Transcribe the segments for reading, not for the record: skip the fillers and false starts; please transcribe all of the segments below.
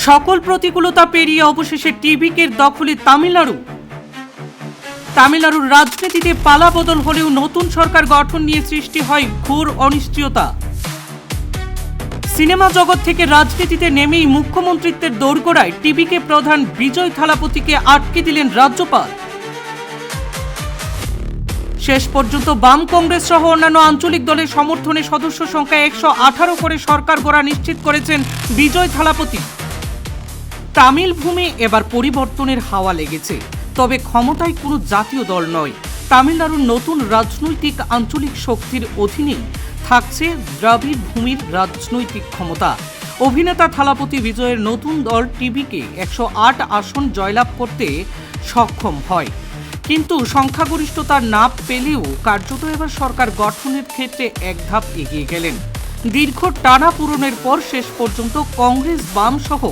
সকল প্রতিকূলতা পেরিয়ে অবশেষে টিভিকের দখলে তামিলনাড়ুর রাজনীতিতে পালাবদল হলেও নতুন সরকার গঠন নিয়ে সৃষ্টি হয় ঘোর অনিশ্চয়তা। সিনেমা জগৎ থেকে রাজনীতিতে নেমেই মুখ্যমন্ত্রিত্বের দোরগোড়ায় টিভিকে প্রধান বিজয় থালাপতিকে আটকে দিলেন রাজ্যপাল। শেষ পর্যন্ত বাম কংগ্রেস সহ অন্যান্য আঞ্চলিক দলের সমর্থনে সদস্য সংখ্যা 118 করে সরকার গড়া নিশ্চিত করেছেন বিজয় থালাপতি। তামিল ভূমি এবার পরিবর্তনের হাওয়া লেগেছে, তবে ক্ষমতায় কোনো জাতীয় দল নয়। তামিলনাড়ুর নতুন রাজনৈতিক আঞ্চলিক শক্তির অধীনেই থাকছে দ্রাবিড় ভূমির রাজনৈতিক ক্ষমতা। অভিনেতা থালাপতি বিজয়ের নতুন দল টিভিকে 108 আসন জয়লাভ করতে সক্ষম হয়, কিন্তু সংখ্যাগরিষ্ঠতা না পেলেও কার্যত এবার সরকার গঠনের ক্ষেত্রে এক ধাপ এগিয়ে গেলেন। দীর্ঘ টানাপোড়েনের পর শেষ পর্যন্ত কংগ্রেস, বাম সহ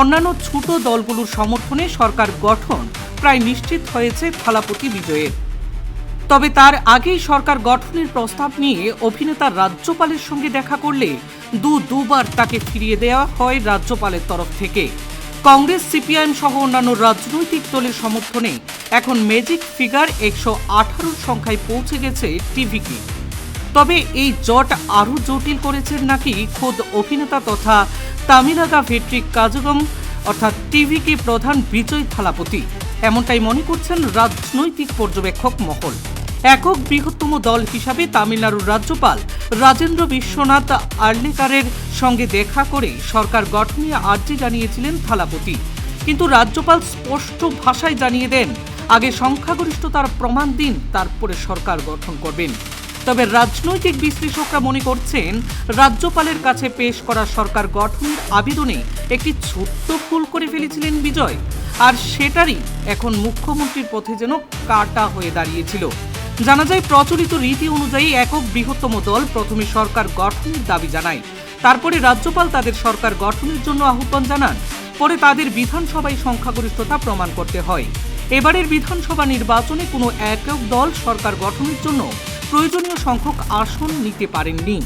অন্যান্য ছোট দলগুলোর সমর্থনে সরকার গঠন প্রায় নিশ্চিত হয়েছে থালাপতি বিজয়ের। তবে তার আগেই সরকার গঠনের প্রস্তাব নিয়ে অভিনেতা রাজ্যপালের সঙ্গে দেখা করলে দুবার তাকে ফিরিয়ে দেওয়া হয় রাজ্যপালের তরফ থেকে। কংগ্রেস, সিপিআইএম সহ অন্যান্য রাজনৈতিক দলের সমর্থনে এখন ম্যাজিক ফিগার 118 সংখ্যায় পৌঁছে গেছে টিভিকে। তবে এই জট আরও জটিল করেছেন নাকি খোদ অভিনেতা তথা তামিলাগা ভেট্রি কাজগম অর্থাৎ টিভিকে প্রধান বিজয় থালাপতি, এমনটাই মনে করছেন রাজনৈতিক পর্যবেক্ষক মহল। একক বৃহত্তম দল হিসাবে তামিলনাড়ুর রাজ্যপাল রাজেন্দ্র বিশ্বনাথ আর্লেকারের সঙ্গে দেখা করে সরকার গঠনে আর্জি জানিয়েছিলেন থালাপতি, কিন্তু রাজ্যপাল স্পষ্ট ভাষায় জানিয়ে দেন আগে সংখ্যাগরিষ্ঠতার প্রমাণ দিন, তারপরে সরকার গঠন করবেন। তবে রাজনৈতিক বিশ্লেষকরা মনে করছেন রাজ্যপালের কাছে পেশ করা সরকার গঠনের আবেদনে একটি ছোট্ট ভুল করে ফেলেছিলেন বিজয়, আর সেটারই এখন মুখ্যমন্ত্রীর পথে যেন কাটা হয়ে দাঁড়িয়েছিল। জানা যায়, প্রচলিত রীতি অনুযায়ী একক বৃহত্তম দল প্রথমে সরকার গঠনের দাবি জানায়, তারপরে রাজ্যপাল তাদের সরকার গঠনের জন্য আহ্বান জানান, পরে তাদের বিধানসভায় সংখ্যাগরিষ্ঠতা প্রমাণ করতে হয়। এবারের বিধানসভা নির্বাচনে কোনো একক দল সরকার গঠনের জন্য প্রয়োজনীয় সংখ্যক আসন নিতে পারেননি।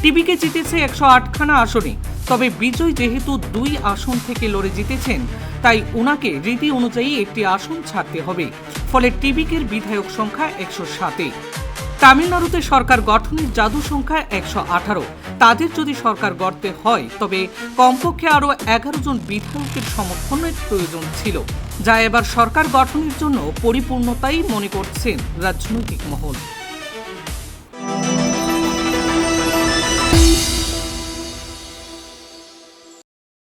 টিভিকে জিতেছে 108খানা আসনে, তবে বিজয় যেহেতু 2 আসন থেকে লড়ে জিতেছেন, তাই ওনাকে রীতি অনুযায়ী একটি আসন ছাড়তে হবে, ফলে টিভিকের বিধায়ক সংখ্যা 107। তামিলনাড়ুতে সরকার গঠনের জাদু সংখ্যা 118। তাদের যদি সরকার গড়তে হয় তবে কমপক্ষে আরও 11 জন বিধায়কের সমর্থনের প্রয়োজন ছিল, যা এবার সরকার গঠনের জন্য পরিপূর্ণতাই মনে করছেন রাজনৈতিক মহল।